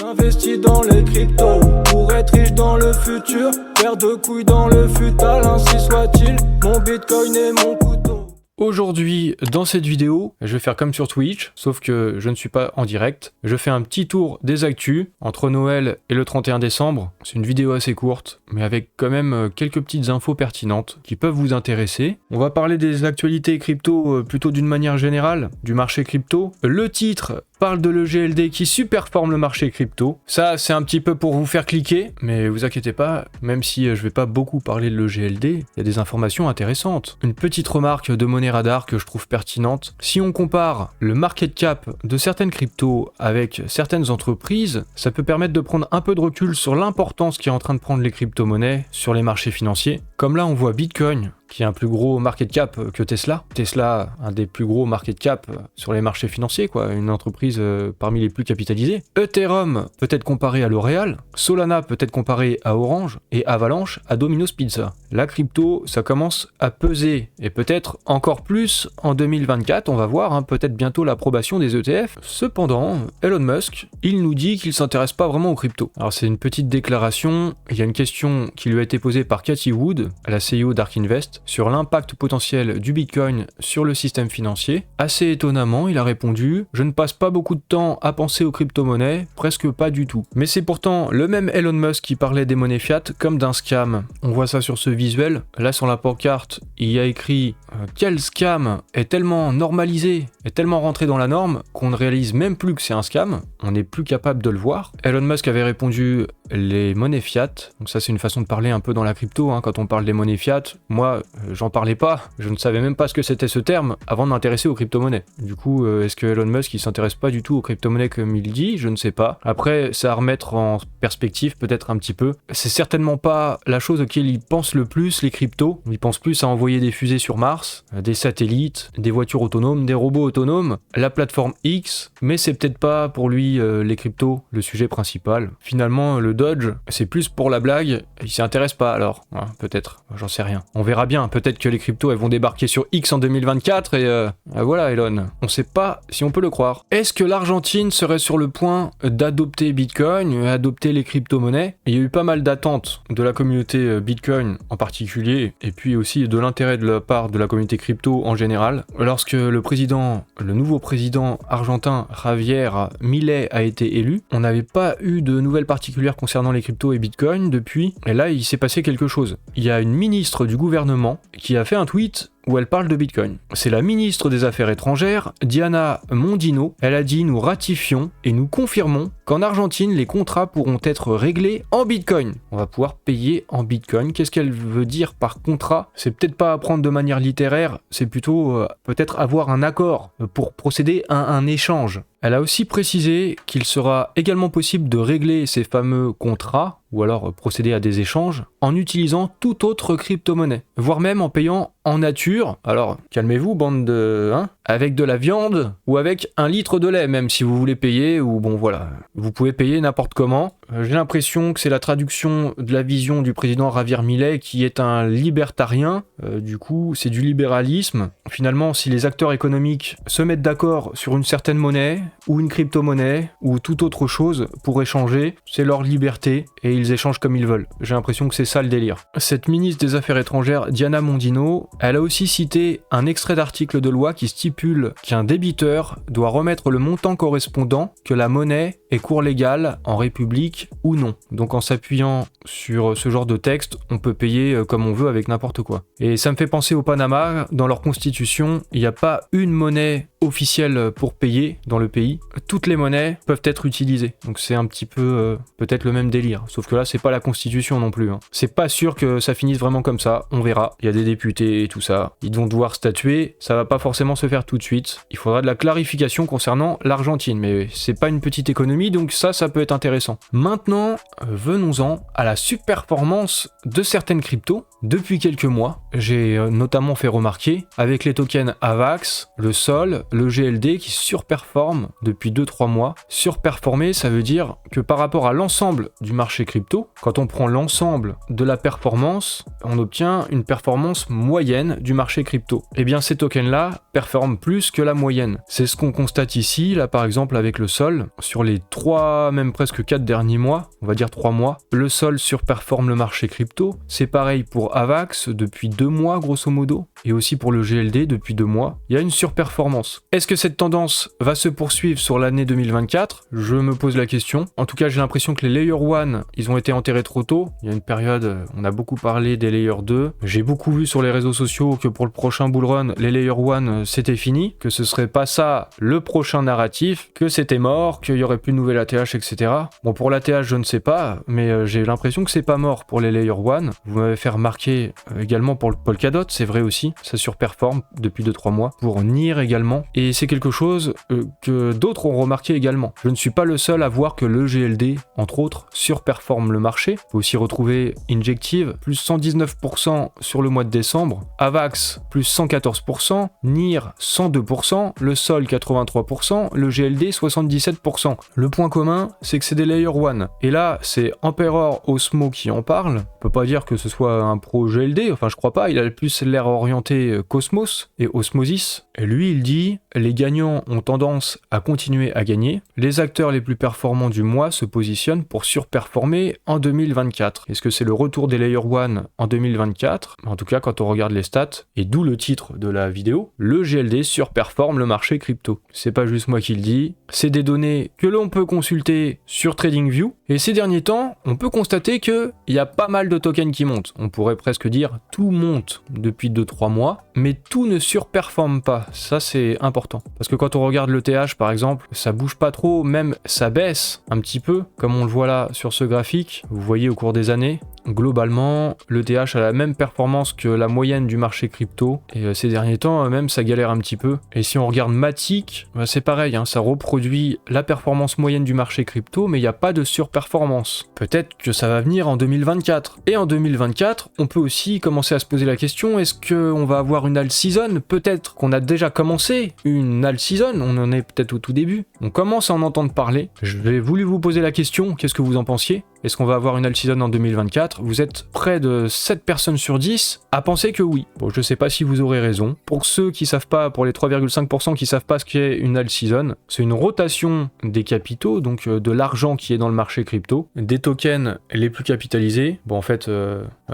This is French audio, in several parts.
J'investis dans les cryptos pour être riche dans le futur. Paire de couilles dans le futal, ainsi soit-il. Mon bitcoin est mon couteau. Aujourd'hui, dans cette vidéo, je vais faire comme sur Twitch, sauf que je ne suis pas en direct. Je fais un petit tour des actus entre Noël et le 31 décembre. C'est une vidéo assez courte, mais avec quand même quelques petites infos pertinentes qui peuvent vous intéresser. On va parler des actualités crypto plutôt d'une manière générale, du marché crypto. Le titre parle de l'EGLD qui surperforme le marché crypto. Ça, c'est un petit peu pour vous faire cliquer, mais vous inquiétez pas, même si je vais pas beaucoup parler de l'EGLD, il y a des informations intéressantes. Une petite remarque de Money Radar que je trouve pertinente. Si on compare le market cap de certaines cryptos avec certaines entreprises, ça peut permettre de prendre un peu de recul sur l'importance qui est en train de prendre les crypto-monnaies sur les marchés financiers. Comme là, on voit Bitcoin, qui a un plus gros market cap que Tesla. Tesla, un des plus gros market cap sur les marchés financiers, quoi, une entreprise parmi les plus capitalisées. Ethereum peut être comparé à L'Oréal, Solana peut être comparé à Orange, et Avalanche à Domino's Pizza. La crypto, ça commence à peser, et peut-être encore plus en 2024, on va voir, peut-être bientôt l'approbation des ETF. Cependant, Elon Musk, il nous dit qu'il s'intéresse pas vraiment aux cryptos. Alors c'est une petite déclaration, il y a une question qui lui a été posée par Cathie Wood, la CEO d'Ark Invest, sur l'impact potentiel du Bitcoin sur le système financier. Assez étonnamment, il a répondu « Je ne passe pas beaucoup de temps à penser aux crypto-monnaies, presque pas du tout. » Mais c'est pourtant le même Elon Musk qui parlait des monnaies fiat comme d'un scam. On voit ça sur ce visuel. Là, sur la pancarte, il y a écrit « Quel scam est tellement normalisé, est tellement rentré dans la norme qu'on ne réalise même plus que c'est un scam. On n'est plus capable de le voir. » Elon Musk avait répondu « Les monnaies fiat. » Donc ça, c'est une façon de parler un peu dans la crypto. Quand on parle des monnaies fiat, moi, j'en parlais pas, je ne savais même pas ce que c'était ce terme avant de m'intéresser aux crypto-monnaies. Du coup, est-ce que Elon Musk il s'intéresse pas du tout aux crypto-monnaies comme il dit? Je ne sais pas. Après, c'est à remettre en perspective peut-être un petit peu. C'est certainement pas la chose auquel ils pensent le plus, les cryptos. Ils pensent plus à envoyer des fusées sur Mars, des satellites, des voitures autonomes, des robots autonomes, la plateforme X, mais c'est peut-être pas pour lui les cryptos le sujet principal. Finalement, le Dodge, c'est plus pour la blague, il s'y intéresse pas alors. Peut-être, j'en sais rien. On verra bien, peut-être que les cryptos elles vont débarquer sur X en 2024 et voilà Elon. On sait pas si on peut le croire. Est-ce que l'Argentine serait sur le point d'adopter Bitcoin, adopter les crypto-monnaies? Il y a eu pas mal d'attentes de la communauté Bitcoin en particulier, et puis aussi de l'intérêt de la part de la communauté crypto en général. Lorsque le nouveau président argentin Javier Milei a été élu, on n'avait pas eu de nouvelles particulières concernant les cryptos et Bitcoin depuis, et là il s'est passé quelque chose. Il y a une ministre du gouvernement qui a fait un tweet où elle parle de Bitcoin. C'est la ministre des Affaires étrangères, Diana Mondino. Elle a dit « Nous ratifions et nous confirmons qu'en Argentine, les contrats pourront être réglés en Bitcoin. » On va pouvoir payer en Bitcoin. Qu'est-ce qu'elle veut dire par contrat? C'est peut-être pas à prendre de manière littéraire, c'est plutôt peut-être avoir un accord pour procéder à un échange. Elle a aussi précisé qu'il sera également possible de régler ces fameux contrats, ou alors procéder à des échanges, en utilisant toute autre crypto-monnaie, voire même en payant en nature. Alors, calmez-vous, bande de... avec de la viande, ou avec 1 litre de lait, même si vous voulez payer, ou bon voilà, vous pouvez payer n'importe comment. J'ai l'impression que c'est la traduction de la vision du président Javier Milei, qui est un libertarien, du coup c'est du libéralisme. Finalement, si les acteurs économiques se mettent d'accord sur une certaine monnaie, ou une crypto-monnaie, ou toute autre chose pour échanger, c'est leur liberté, et ils échangent comme ils veulent. J'ai l'impression que c'est ça le délire. Cette ministre des Affaires étrangères, Diana Mondino, elle a aussi cité un extrait d'article de loi qui stipule qu'un débiteur doit remettre le montant correspondant, que la monnaie est cours légal en République ou non. Donc en s'appuyant sur ce genre de texte, on peut payer comme on veut avec n'importe quoi. Et ça me fait penser au Panama, dans leur constitution, il n'y a pas une monnaie officielle pour payer dans le pays. Toutes les monnaies peuvent être utilisées. Donc c'est un petit peu peut-être le même délire. Sauf que là, c'est pas la constitution non plus. C'est pas sûr que ça finisse vraiment comme ça. On verra. Il y a des députés et tout ça. Ils vont devoir statuer. Ça va pas forcément se faire tout de suite. Il faudra de la clarification concernant l'Argentine. Mais c'est pas une petite économie, donc ça peut être intéressant. Maintenant, venons-en à la surperformance de certaines cryptos. Depuis quelques mois, j'ai notamment fait remarquer avec les tokens AVAX, le SOL, le GLD qui surperforment depuis 2-3 mois. Surperformer, ça veut dire que par rapport à l'ensemble du marché crypto, quand on prend l'ensemble de la performance, on obtient une performance moyenne du marché crypto. Et bien ces tokens-là performent plus que la moyenne. C'est ce qu'on constate ici, là par exemple avec le Sol, sur les 3, même presque 4 derniers mois, on va dire 3 mois, le Sol surperforme le marché crypto. C'est pareil pour AVAX depuis 2 mois grosso modo, et aussi pour le GLD depuis 2 mois. Il y a une surperformance. Est-ce que cette tendance va se poursuivre sur l'année 2024 ? Je me pose la question. En tout cas, j'ai l'impression que les Layer 1, ils ont été enterrés trop tôt. Il y a une période, on a beaucoup parlé des Layer 2. J'ai beaucoup vu sur les réseaux sociaux que pour le prochain bull run, les Layer 1, c'était fini, que ce serait pas ça le prochain narratif, que c'était mort, qu'il y aurait plus de nouvelles ATH, etc. Bon, pour l'ATH, je ne sais pas, mais j'ai l'impression que c'est pas mort pour les Layer 1. Vous m'avez fait remarquer également pour le Polkadot, c'est vrai aussi, ça surperforme depuis 2-3 mois. Pour NIR également, et c'est quelque chose que d'autres ont remarqué également. Je ne suis pas le seul à voir que le GLD, entre autres, surperforme le marché. Il faut aussi retrouver Injective, plus 119% sur le mois de décembre, AVAX, plus 114%, NIR, 102%, le Sol, 83%, le GLD, 77%. Le point commun, c'est que c'est des Layer 1. Et là, c'est Emperor Osmo qui en parle. On peut pas dire que ce soit un pro GLD, enfin je crois pas, il a plus l'air orienté Cosmos et Osmosis. Et lui, il dit, les gagnants ont tendance à continuer à gagner. Les acteurs les plus performants du mois se positionnent pour surperformer en 2024. Est-ce que c'est le retour des Layer 1 en 2024 ? En tout cas, quand on regarde les stats, et d'où le titre de la vidéo, le GLD surperforme le marché crypto. C'est pas juste moi qui le dis, c'est des données que l'on peut consulter sur TradingView. Et ces derniers temps, on peut constater qu'il y a pas mal de tokens qui montent. On pourrait presque dire tout monte depuis 2-3 mois, mais tout ne surperforme pas. Ça, c'est important. Parce que quand on regarde l'ETH, par exemple, ça bouge pas trop, même ça baisse un petit peu, comme on le voit là sur ce graphique. Vous voyez au cours des années, globalement, l'ETH a la même performance que la moyenne du marché crypto. Et ces derniers temps, même, ça galère un petit peu. Et si on regarde Matic, c'est pareil, hein, ça reproduit la performance moyenne du marché crypto, mais il n'y a pas de surperformance. Peut-être que ça va venir en 2024. Et en 2024, on peut aussi commencer à se poser la question, est-ce qu'on va avoir une alt season ? Peut-être qu'on a déjà commencé une alt season, on en est peut-être au tout début. On commence à en entendre parler. Je vais voulu vous poser la question, qu'est-ce que vous en pensiez ? Est-ce qu'on va avoir une alt season en 2024 ? Vous êtes près de 7 personnes sur 10 à penser que oui. Bon, je sais pas si vous aurez raison. Pour ceux qui savent pas, pour les 3,5% qui savent pas ce qu'est une alt season, c'est une rotation des capitaux, donc de l'argent qui est dans le marché crypto, des tokens les plus capitalisés, bon en fait,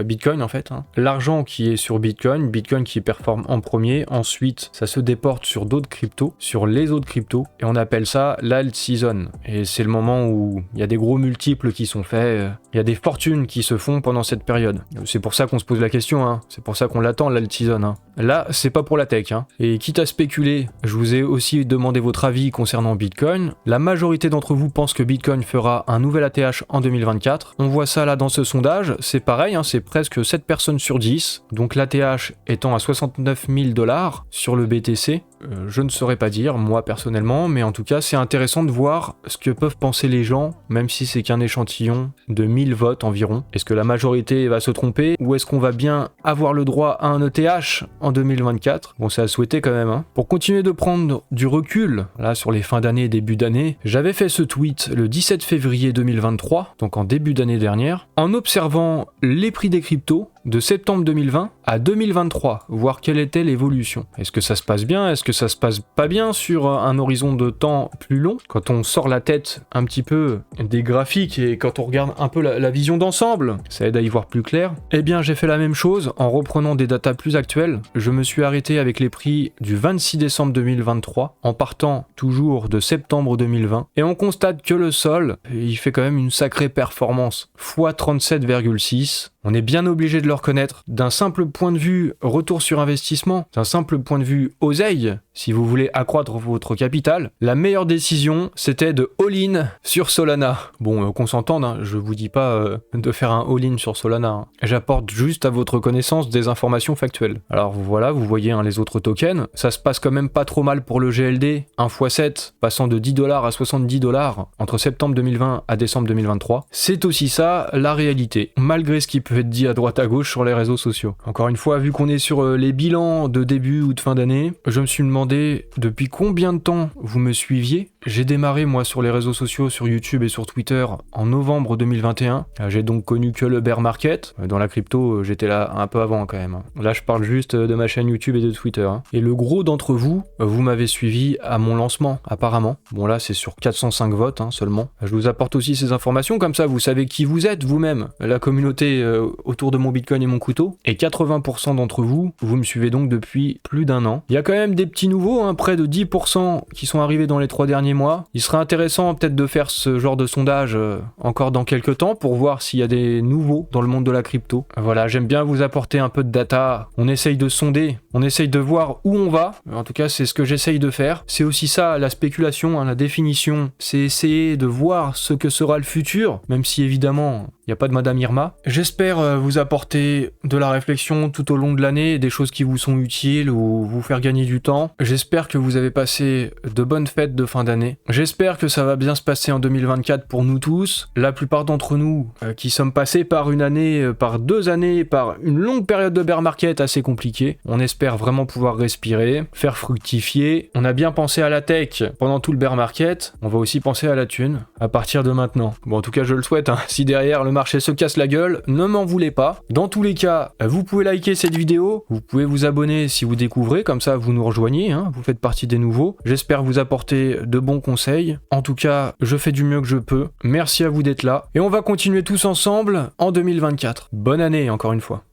Bitcoin en fait, hein. L'argent qui est sur Bitcoin, Bitcoin qui performe en premier, ensuite ça se déporte sur d'autres cryptos, sur les autres cryptos, et on appelle ça l'alt season. Et c'est le moment où il y a des gros multiples qui sont faits, il y a des fortunes qui se font pendant cette période. C'est pour ça qu'on se pose la question, hein. C'est pour ça qu'on l'attend l'alt season. Hein. Là, c'est pas pour la tech. Hein. Et quitte à spéculer, je vous ai aussi demandé votre avis concernant Bitcoin. La majorité d'entre vous pense que Bitcoin fera un nouvel ATH en 2024. On voit ça là dans ce sondage, c'est pareil, hein, c'est presque 7 personnes sur 10. Donc l'ATH étant à 69 000 $ sur le BTC. Je ne saurais pas dire, moi personnellement, mais en tout cas c'est intéressant de voir ce que peuvent penser les gens, même si c'est qu'un échantillon de 1000 votes environ. Est-ce que la majorité va se tromper, ou est-ce qu'on va bien avoir le droit à un ETH en 2024 ? Bon, c'est à souhaiter quand même. Hein. Pour continuer de prendre du recul, là sur les fins d'année et début d'année, j'avais fait ce tweet le 17 février 2023, donc en début d'année dernière, en observant les prix des cryptos de septembre 2020 à 2023, voir quelle était l'évolution. Est-ce que ça se passe bien ? Est-ce que ça se passe pas bien sur un horizon de temps plus long ? Quand on sort la tête un petit peu des graphiques et quand on regarde un peu la vision d'ensemble, ça aide à y voir plus clair. Eh bien, j'ai fait la même chose en reprenant des datas plus actuelles. Je me suis arrêté avec les prix du 26 décembre 2023, en partant toujours de septembre 2020, et on constate que le sol, il fait quand même une sacrée performance, x 37,6. On est bien obligé de le reconnaître. D'un simple point de vue retour sur investissement, d'un simple point de vue oseille, si vous voulez accroître votre capital, la meilleure décision, c'était de all-in sur Solana. Bon, qu'on s'entende, hein, je vous dis pas de faire un all-in sur Solana. Hein. J'apporte juste à votre connaissance des informations factuelles. Alors voilà, vous voyez hein, les autres tokens. Ça se passe quand même pas trop mal pour le GLD. 1x7, passant de 10 $ à 70 $ entre septembre 2020 à décembre 2023. C'est aussi ça, la réalité. Malgré ce qui peut être dit à droite à gauche sur les réseaux sociaux. Encore une fois, vu qu'on est sur les bilans de début ou de fin d'année, je me suis demandé depuis combien de temps vous me suiviez. j'ai démarré moi sur les réseaux sociaux, sur YouTube et sur Twitter en novembre 2021. J'ai donc connu que le bear market. Dans la crypto, j'étais là un peu avant quand même. Là, je parle juste de ma chaîne YouTube et de Twitter. Et le gros d'entre vous, vous m'avez suivi à mon lancement, apparemment. Bon là, c'est sur 405 votes seulement. Je vous apporte aussi ces informations, comme ça vous savez qui vous êtes vous-même, la communauté autour de mon Bitcoin et mon couteau. Et 80% d'entre vous, vous me suivez donc depuis plus d'un an. Il y a quand même des petits nouveaux, près de 10% qui sont arrivés dans les 3 derniers mois. Il serait intéressant peut-être de faire ce genre de sondage encore dans quelques temps pour voir s'il y a des nouveaux dans le monde de la crypto. Voilà, j'aime bien vous apporter un peu de data. On essaye de sonder, on essaye de voir où on va. En tout cas, c'est ce que j'essaye de faire. C'est aussi ça, la spéculation, la définition. C'est essayer de voir ce que sera le futur, même si évidemment, il n'y a pas de Madame Irma. J'espère vous apporter de la réflexion tout au long de l'année, des choses qui vous sont utiles ou vous faire gagner du temps. J'espère que vous avez passé de bonnes fêtes de fin d'année. J'espère que ça va bien se passer en 2024 pour nous tous. La plupart d'entre nous qui sommes passés par une année, par 2 années, par une longue période de bear market assez compliquée. On espère vraiment pouvoir respirer, faire fructifier. On a bien pensé à la tech pendant tout le bear market. On va aussi penser à la thune à partir de maintenant. Bon, en tout cas, je le souhaite. Si derrière le marché se casse la gueule, ne m'en voulez pas. Dans tous les cas, vous pouvez liker cette vidéo. Vous pouvez vous abonner si vous découvrez. Comme ça, vous nous rejoignez. Vous faites partie des nouveaux. J'espère vous apporter de bons conseils. En tout cas, je fais du mieux que je peux. Merci à vous d'être là. Et on va continuer tous ensemble en 2024. Bonne année encore une fois.